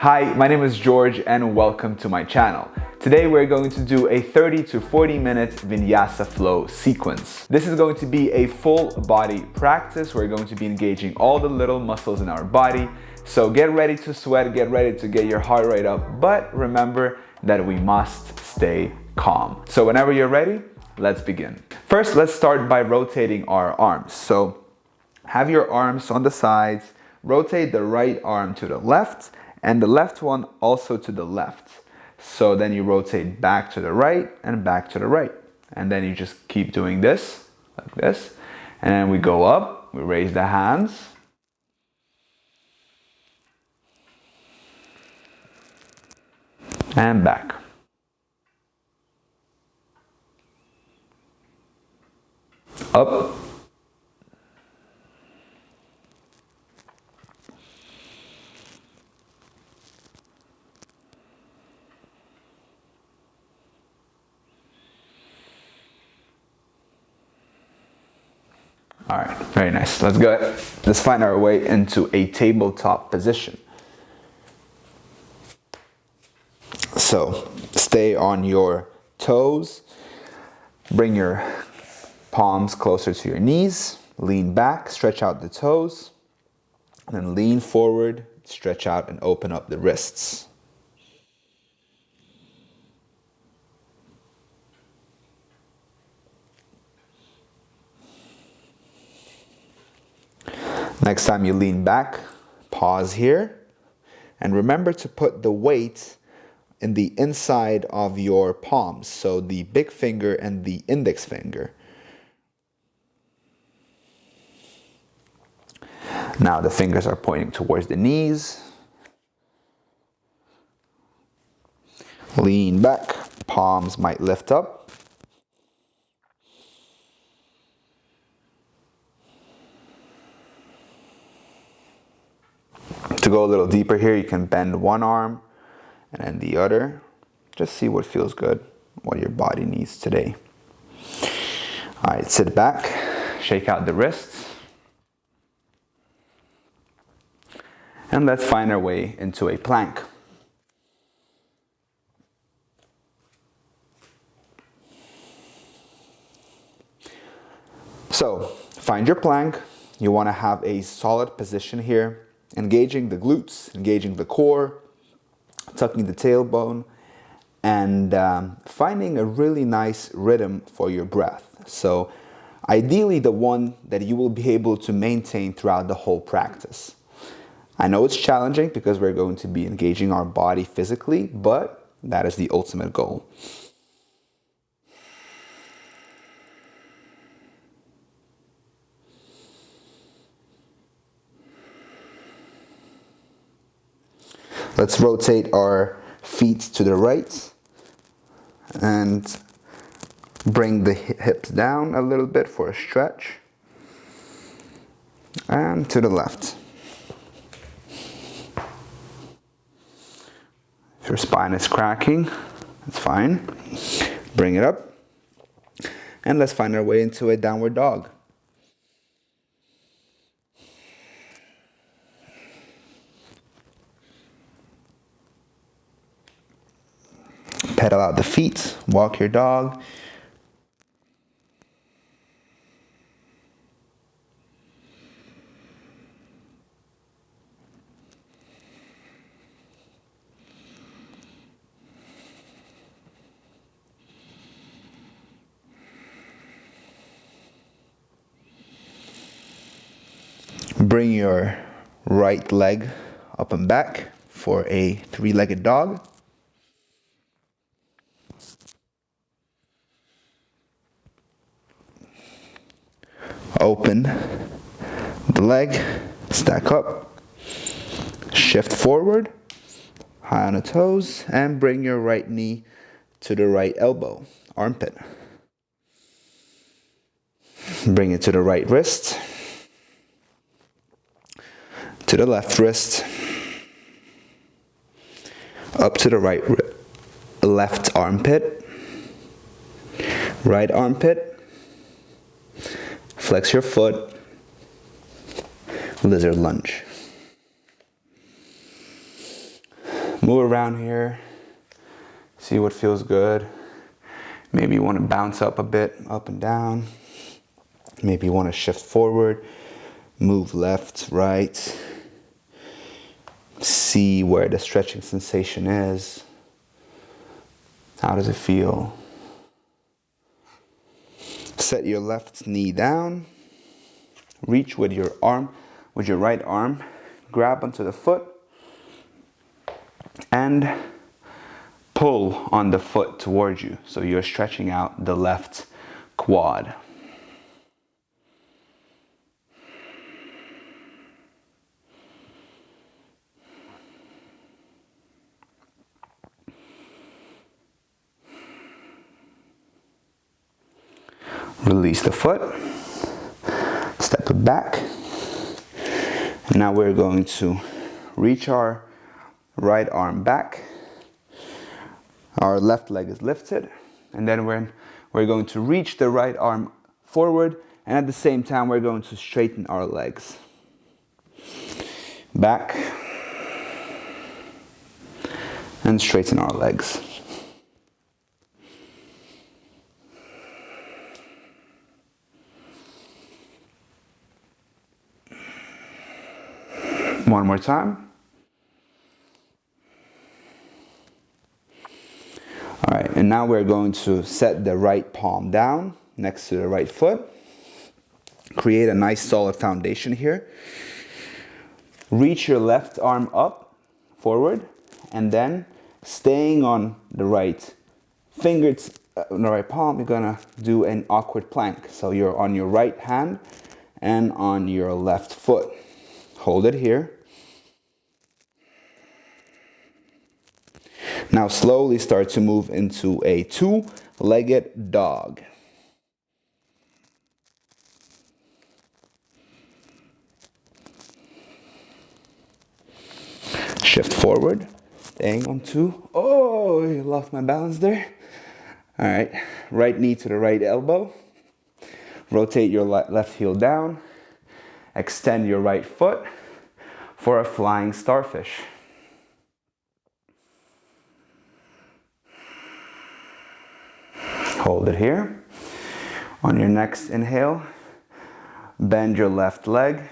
Hi, my name is George and welcome to my channel. Today we're going to do a 30 to 40 minute Vinyasa flow sequence. This is going to be a full body practice. We're going to be engaging all the little muscles in our body. So get ready to sweat, get ready to get your heart rate up, but remember that we must stay calm. So whenever you're ready, let's begin. First, let's start by rotating our arms. So have your arms on the sides, rotate the right arm to the left and the left one also to the left. So then you rotate back to the right and back to the right. And then you just keep doing this, like this. And then we go up, we raise the hands. And back. Up. All right, very nice. Let's go. Let's find our way into a tabletop position. So stay on your toes. Bring your palms closer to your knees. Lean back, stretch out the toes. And then lean forward, stretch out and open up the wrists. Next time you lean back, pause here, and remember to put the weight in the inside of your palms, so the big finger and the index finger. Now the fingers are pointing towards the knees. Lean back, palms might lift up. To go a little deeper here, you can bend one arm and then the other. Just see what feels good, what your body needs today. All right, sit back, shake out the wrists. And let's find our way into a plank. So, find your plank. You want to have a solid position here. Engaging the glutes, engaging the core, tucking the tailbone, and finding a really nice rhythm for your breath. So ideally the one that you will be able to maintain throughout the whole practice. I know it's challenging because we're going to be engaging our body physically, but that is the ultimate goal. Let's rotate our feet to the right and bring the hips down a little bit for a stretch. And to the left. If your spine is cracking, that's fine. Bring it up. And let's find our way into a downward dog. Pedal out the feet, walk your dog. Bring your right leg up and back for a three-legged dog. Open the leg, stack up, shift forward, high on the toes, and bring your right knee to the right elbow, armpit. Bring it to the right wrist, to the left wrist, up to the left armpit, right armpit. Flex your foot, lizard lunge. Move around here. See what feels good. Maybe you want to bounce up a bit, up and down. Maybe you want to shift forward, move left, right. See where the stretching sensation is. How does it feel? Set your left knee down. Reach with your arm, with your right arm. Grab onto the foot and pull on the foot towards you. So you're stretching out the left quad. Release the foot, step it back. And now we're going to reach our right arm back. Our left leg is lifted. And then we're going to reach the right arm forward. And at the same time, we're going to straighten our legs. Back. And straighten our legs. One more time. All right, and now we're going to set the right palm down next to the right foot. Create a nice solid foundation here. Reach your left arm up, forward, and then staying on the right fingers, on the right palm, you're gonna do an awkward plank. So you're on your right hand and on your left foot. Hold it here. Now slowly start to move into a two-legged dog. Shift forward, staying on two. Oh, I lost my balance there. All right, right knee to the right elbow. Rotate your left heel down. Extend your right foot for a flying starfish. Hold it here. On your next inhale, bend your left leg.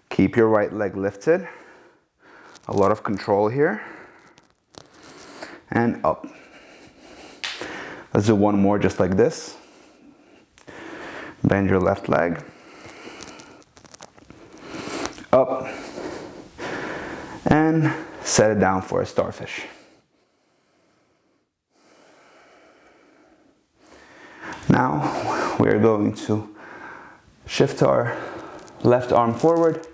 Keep your right leg lifted. A lot of control here. And up. Let's do one more just like this. Bend your left leg. Up. And set it down for a starfish. Now we're going to shift our left arm forward,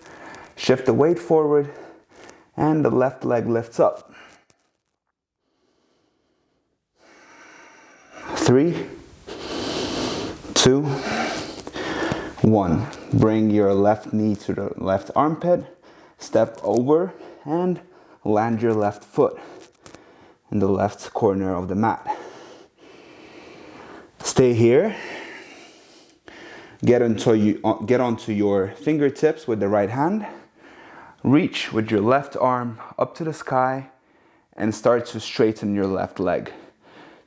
shift the weight forward, and the left leg lifts up. 3, 2, 1. Bring your left knee to the left armpit, step over, and land your left foot in the left corner of the mat. Stay here. Get onto your fingertips with the right hand. Reach with your left arm up to the sky and start to straighten your left leg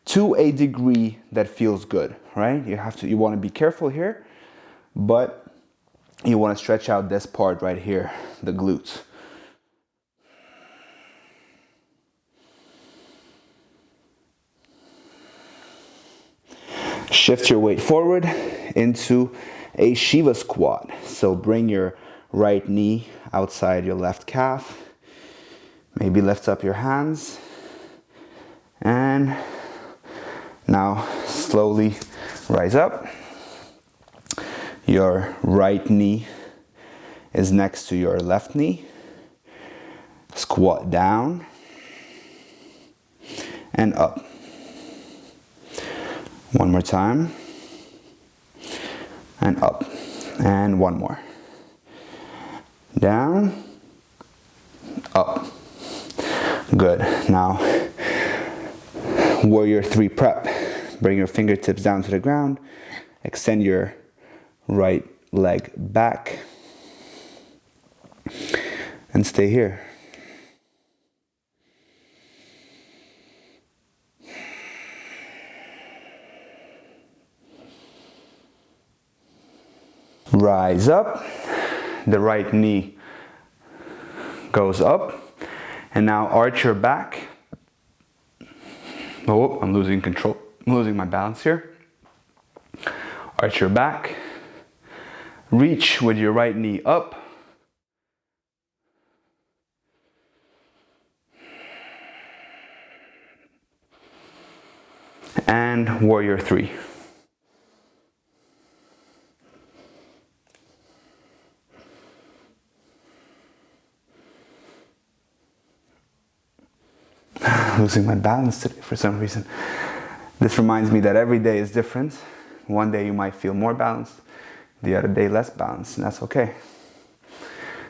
to a degree that feels good, right? You want to be careful here, but you want to stretch out this part right here, the glutes. Shift your weight forward into a Shiva squat. So bring your right knee outside your left calf. Maybe lift up your hands. And now slowly rise up. Your right knee is next to your left knee. Squat down and up. One more time, and up, and one more. Down, up. Good. Now, warrior 3 prep. Bring your fingertips down to the ground. Extend your right leg back. And stay here. Rise up, the right knee goes up, and now arch your back. Oh, I'm losing control, I'm losing my balance here. Arch your back, reach with your right knee up, and warrior three. Losing my balance today for some reason. This reminds me that every day is different. One day you might feel more balanced, the other day less balanced, and that's okay.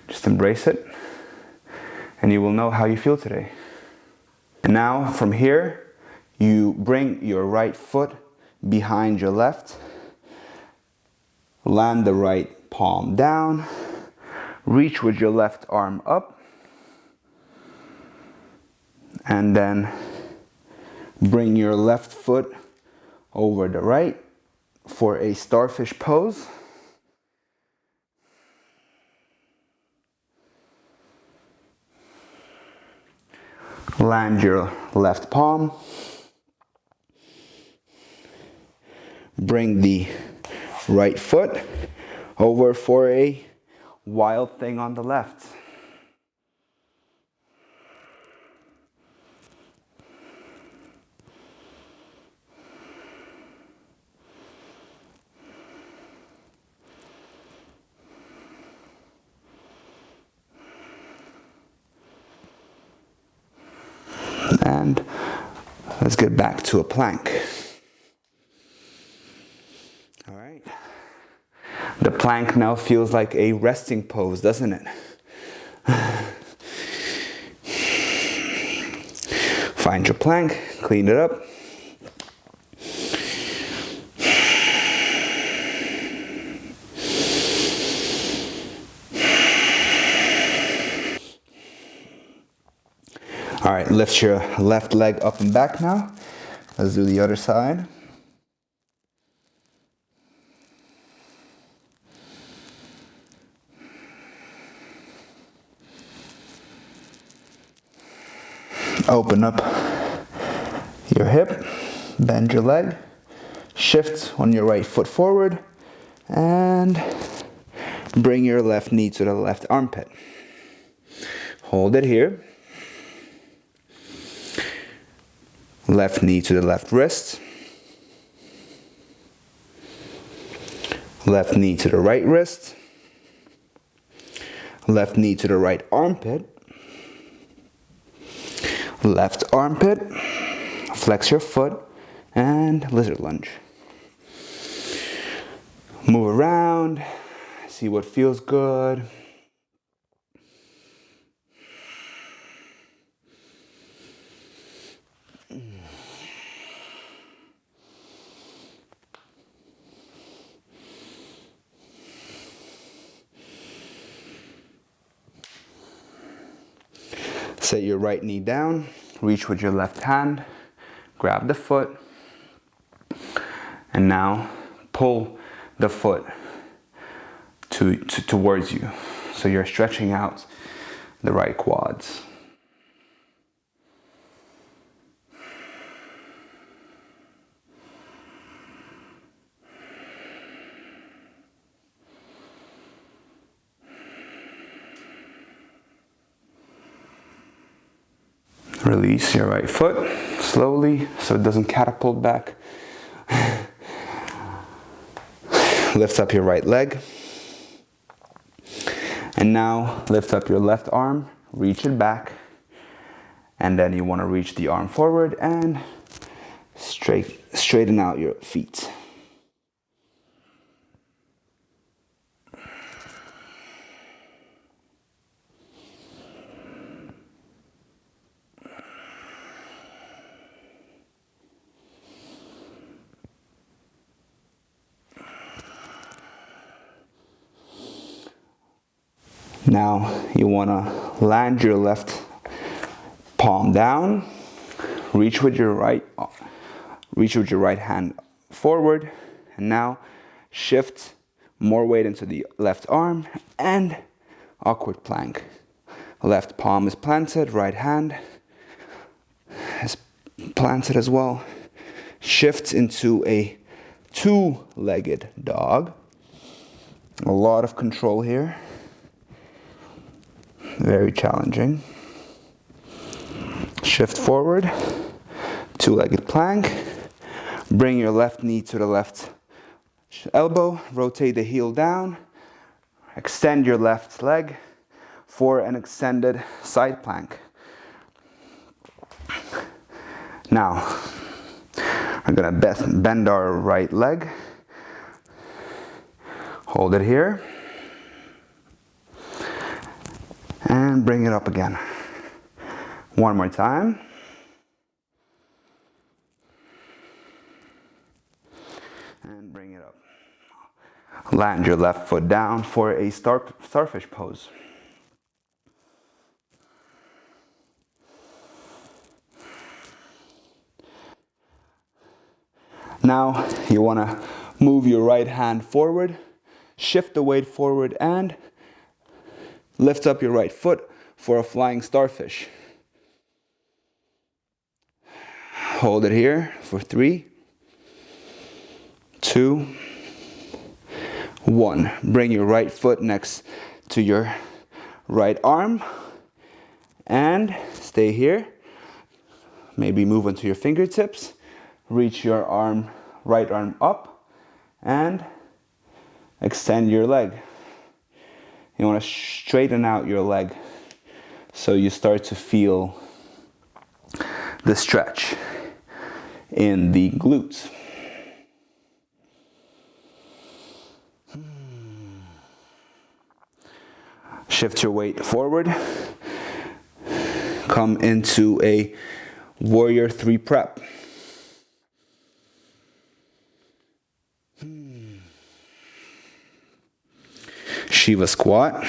Just embrace it, and you will know how you feel today. And now from here, you bring your right foot behind your left, land the right palm down, reach with your left arm up, and then bring your left foot over the right for a starfish pose. Land your left palm. Bring the right foot over for a wild thing on the left. And let's get back to a plank. All right. The plank now feels like a resting pose, doesn't it? Find your plank, clean it up. All right, lift your left leg up and back now. Let's do the other side. Open up your hip, bend your leg, shift on your right foot forward, and bring your left knee to the left armpit. Hold it here. Left knee to the left wrist. Left knee to the right wrist. Left knee to the right armpit. Left armpit. Flex your foot and lizard lunge. Move around. See what feels good. Set your right knee down, reach with your left hand, grab the foot, and now pull the foot towards you. So you're stretching out the right quads. Release your right foot slowly so it doesn't catapult back. Lift up your right leg. And now lift up your left arm, reach it back. And then you want to reach the arm forward and straighten out your feet. Now you want to land your left palm down, reach with your right hand forward, and now shift more weight into the left arm, and awkward plank. Left palm is planted, right hand is planted as well. Shift into a two-legged dog. A lot of control here. Very challenging. Shift forward, two-legged plank. Bring your left knee to the left elbow, rotate the heel down, extend your left leg for an extended side plank. Now, we're gonna bend our right leg. Hold it here. And bring it up again. One more time. And bring it up. Land your left foot down for a starfish pose. Now you want to move your right hand forward, shift the weight forward, and lift up your right foot for a flying starfish. Hold it here for 3, 2, 1. Bring your right foot next to your right arm and stay here. Maybe move into your fingertips. Reach your arm, right arm up and extend your leg. You want to straighten out your leg so you start to feel the stretch in the glutes. Shift your weight forward. Come into a warrior 3 prep. Shiva squat.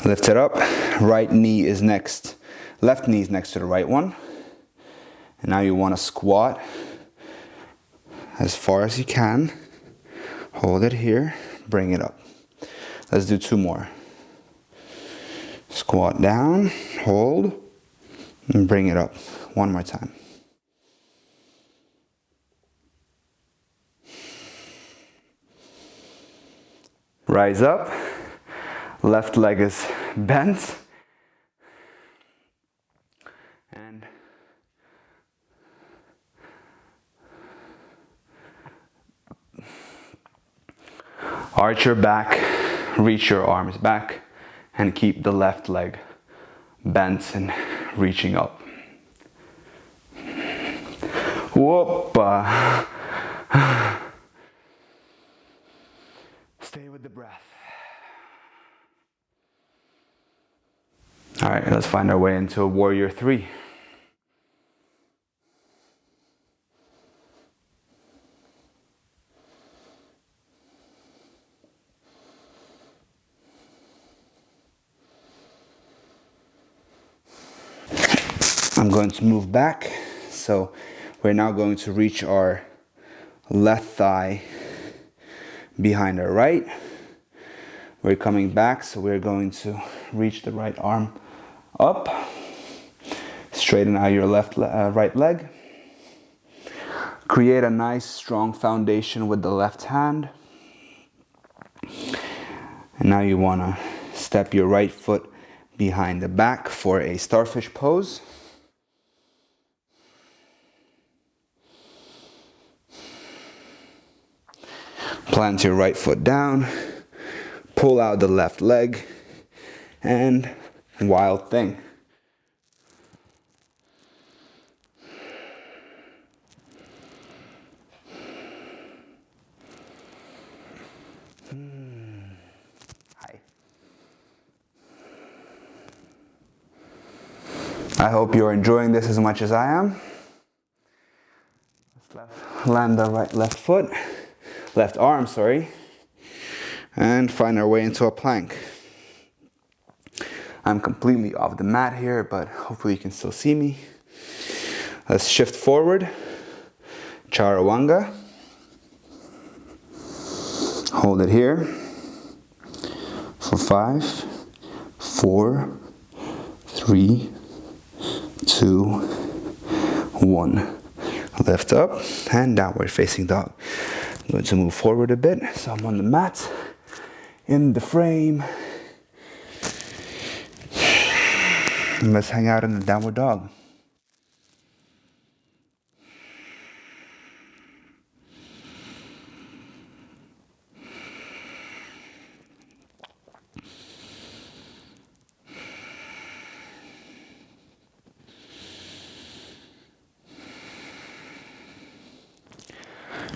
Lift it up. Right knee is next. Left knee is next to the right one. And now you want to squat as far as you can. Hold it here. Bring it up. Let's do 2 more. Squat down. Hold. And bring it up. 1 more time. Rise up, left leg is bent, and arch your back, reach your arms back, and keep the left leg bent and reaching up. Whoopa. Stay with the breath. All right, let's find our way into a warrior 3. I'm going to move back. So we're now going to reach our left thigh behind our right. We're coming back, so we're going to reach the right arm up. Straighten out your right leg. Create a nice strong foundation with the left hand. And now you want to step your right foot behind the back for a starfish pose. Plant your right foot down, pull out the left leg, and wild thing. Hi. I hope you're enjoying this as much as I am. Let's land the left arm, and find our way into a plank. I'm completely off the mat here, but hopefully you can still see me. Let's shift forward, Chaturanga. Hold it here for 5, 4, 3, 2, 1. Lift up and downward facing dog. I'm going to move forward a bit, so I'm on the mat, in the frame. And let's hang out in the downward dog.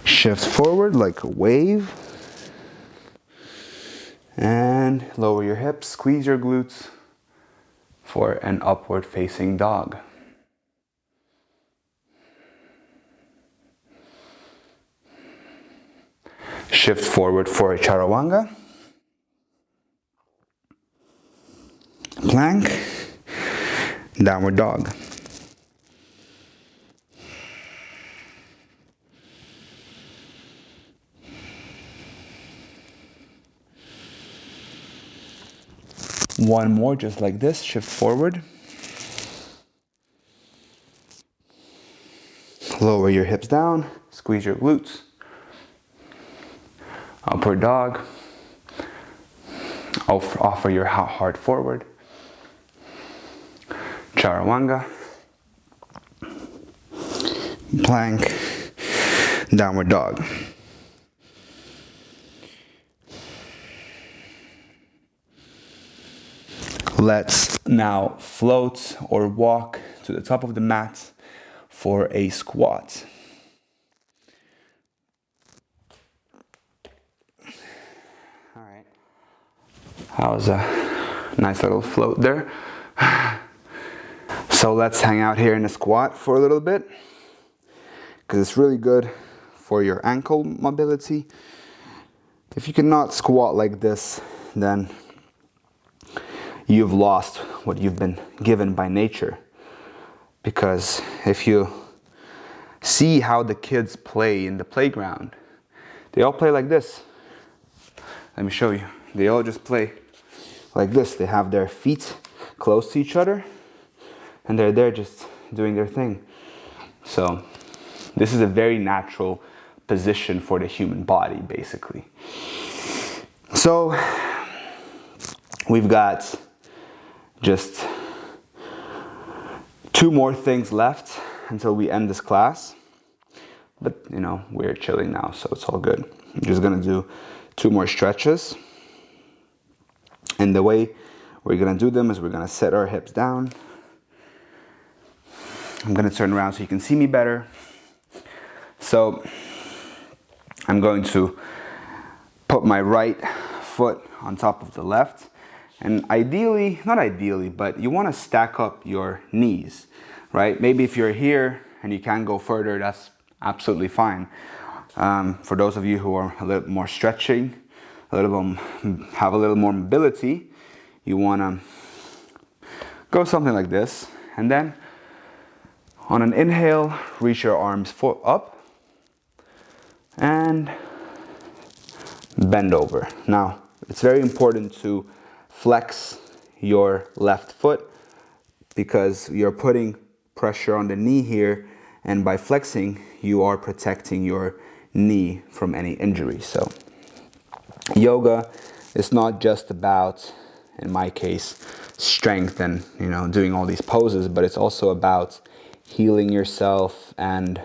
Shift forward like a wave. And lower your hips, squeeze your glutes for an upward facing dog. Shift forward for a chaturanga. Plank. Downward dog. One more just like this, shift forward. Lower your hips down, squeeze your glutes. Upward dog. Offer your heart forward. Chaturanga. Plank. Downward dog. Let's now float or walk to the top of the mat for a squat. All right. That was a nice little float there. So let's hang out here in a squat for a little bit, because it's really good for your ankle mobility. If you cannot squat like this, then you've lost what you've been given by nature. Because if you see how the kids play in the playground, they all play like this. Let me show you. They all just play like this. They have their feet close to each other and they're there just doing their thing. So this is a very natural position for the human body, basically. So we've got just 2 more things left until we end this class. But, you know, we're chilling now, so it's all good. I'm just gonna do 2 more stretches. And the way we're gonna do them is we're gonna set our hips down. I'm gonna turn around so you can see me better. So I'm going to put my right foot on top of the left. And ideally, not ideally, but you want to stack up your knees, right? Maybe if you're here and you can't go further, that's absolutely fine. For those of you who are a little more stretching, have a little more mobility, you want to go something like this. And then on an inhale, reach your arms up and bend over. Now, it's very important to flex your left foot because you're putting pressure on the knee here, and by flexing you are protecting your knee from any injury. So yoga is not just about, in my case, strength and, you know, doing all these poses, but it's also about healing yourself and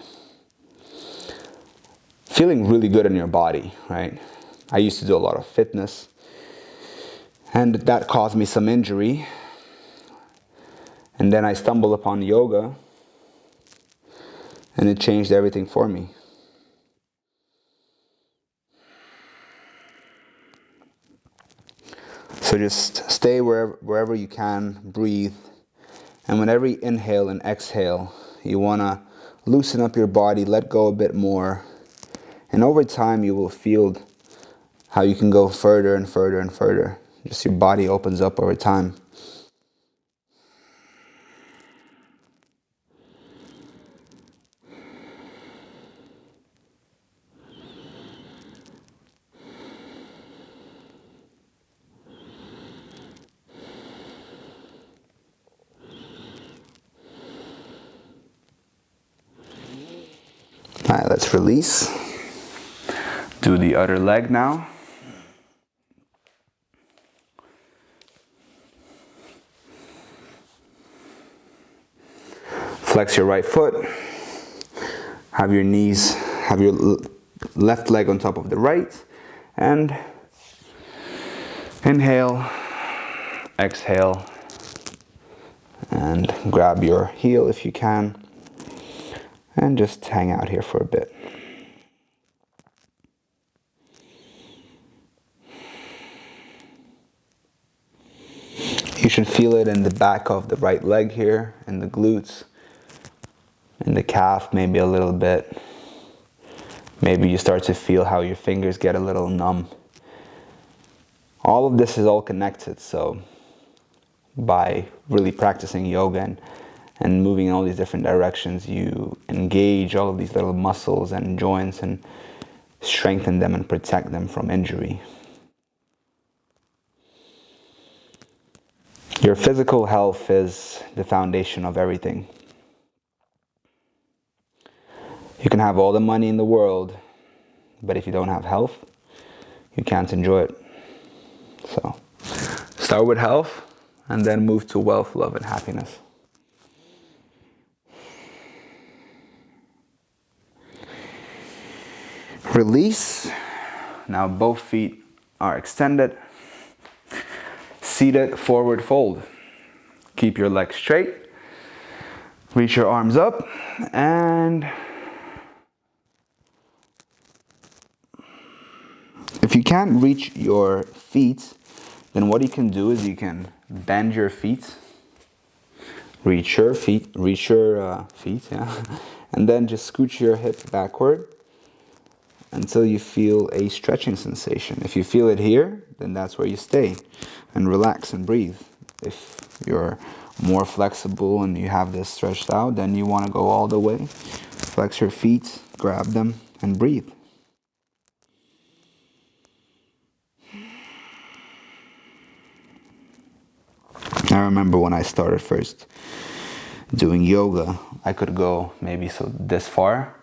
feeling really good in your body, right? I used to do a lot of fitness, and that caused me some injury. And then I stumbled upon yoga, and it changed everything for me. So just stay wherever you can, breathe. And whenever you inhale and exhale, you want to loosen up your body, let go a bit more. And over time, you will feel how you can go further and further and further. Just your body opens up over time. All right, let's release. Do the other leg now. Flex your right foot. Have your knees, have your left leg on top of the right. And inhale, exhale, and grab your heel if you can. And just hang out here for a bit. You should feel it in the back of the right leg here, in the glutes, in the calf maybe a little bit. Maybe you start to feel how your fingers get a little numb. All of this is all connected, so by really practicing yoga and moving in all these different directions, you engage all of these little muscles and joints and strengthen them and protect them from injury. Your physical health is the foundation of everything. You can have all the money in the world, but if you don't have health, you can't enjoy it. So, start with health and then move to wealth, love, and happiness. Release. Now both feet are extended. Seated forward fold. Keep your legs straight. Reach your arms up and if you can't reach your feet, then what you can do is you can bend your feet, reach your feet, yeah, and then just scooch your hips backward until you feel a stretching sensation. If you feel it here, then that's where you stay and relax and breathe. If you're more flexible and you have this stretched out, then you want to go all the way. Flex your feet, grab them, and breathe. I remember when I started first doing yoga, I could go maybe this far,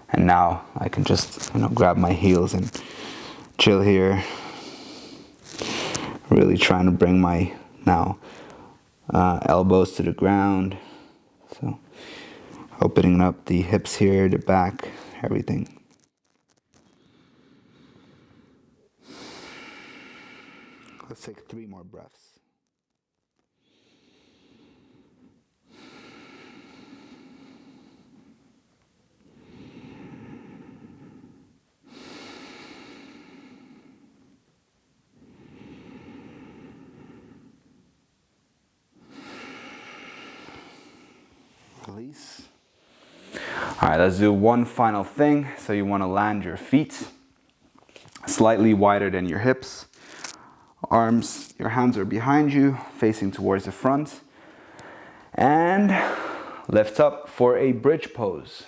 and now I can just grab my heels and chill here. Really trying to bring my elbows to the ground. So opening up the hips here, the back, everything. Let's take 3 more breaths. Release. All right, let's do one final thing. So you want to land your feet slightly wider than your hips. Your hands are behind you, facing towards the front. And lift up for a bridge pose.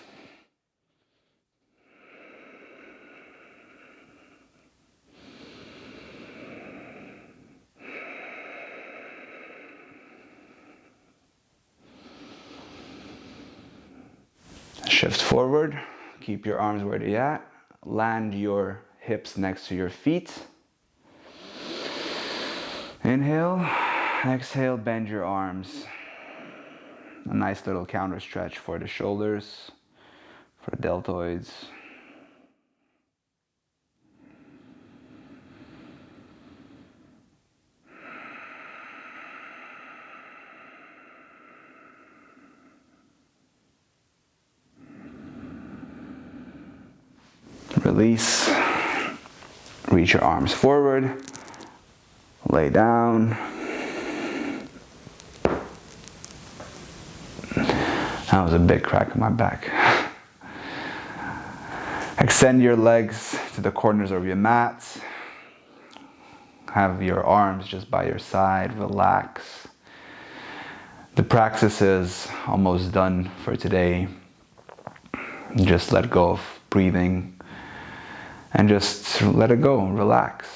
Shift forward, keep your arms where they're at, land your hips next to your feet. Inhale, exhale, bend your arms. A nice little counter stretch for the shoulders, for the deltoids. Release. Reach your arms forward. Lay down. That was a big crack in my back. Extend your legs to the corners of your mat. Have your arms just by your side. Relax. The practice is almost done for today. Just let go of breathing and just let it go, relax.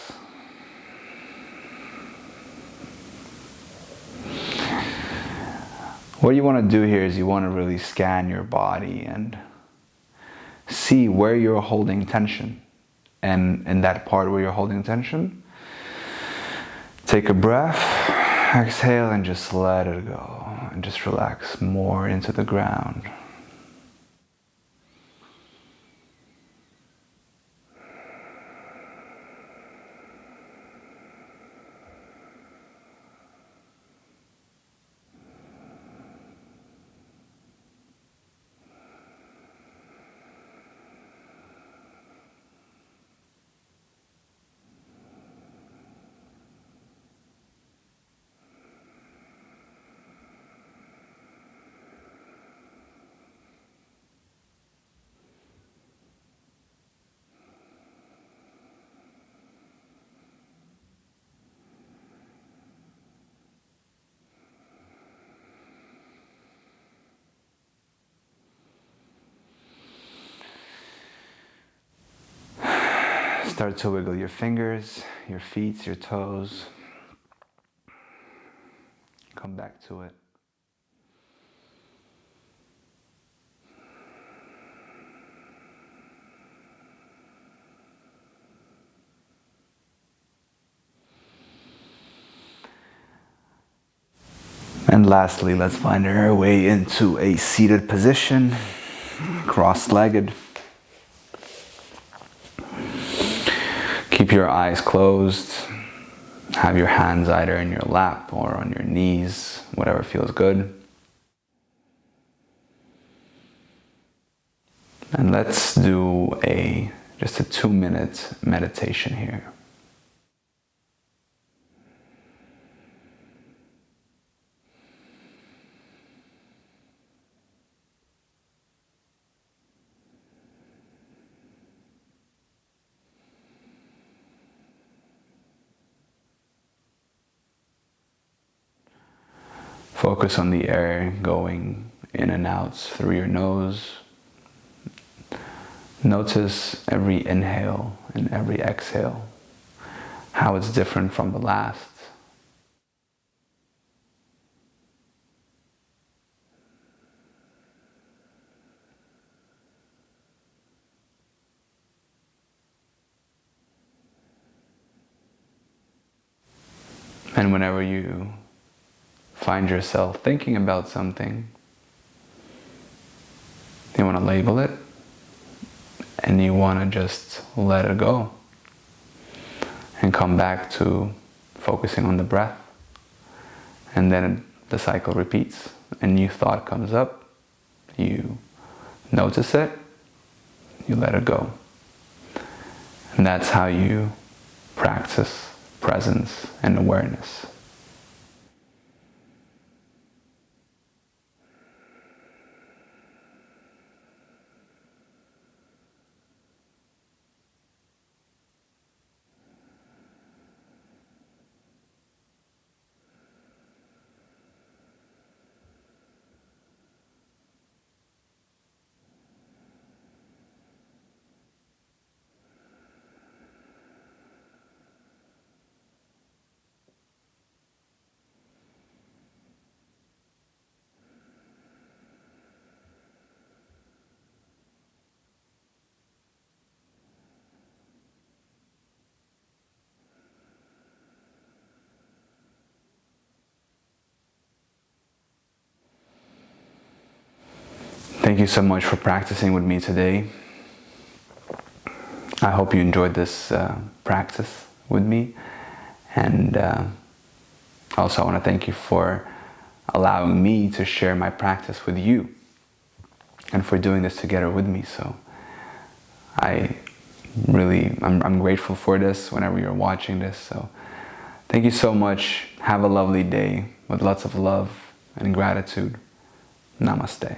What you want to do here is you want to really scan your body and see where you're holding tension. And in that part where you're holding tension, take a breath, exhale, and just let it go. And just relax more into the ground. Start to wiggle your fingers, your feet, your toes. Come back to it. And lastly, let's find our way into a seated position, cross-legged. Keep your eyes closed. Have your hands either in your lap or on your knees, whatever feels good. And let's do just a 2-minute meditation here. Focus on the air going in and out through your nose. Notice every inhale and every exhale, how it's different from the last. And whenever you find yourself thinking about something, you want to label it and you want to just let it go and come back to focusing on the breath. And then the cycle repeats. A new thought comes up, you notice it, you let it go. And that's how you practice presence and awareness. Thank you so much for practicing with me today. I hope you enjoyed this practice with me. And also I want to thank you for allowing me to share my practice with you and for doing this together with me. So I'm grateful for this whenever you're watching this. So thank you so much. Have a lovely day with lots of love and gratitude. Namaste.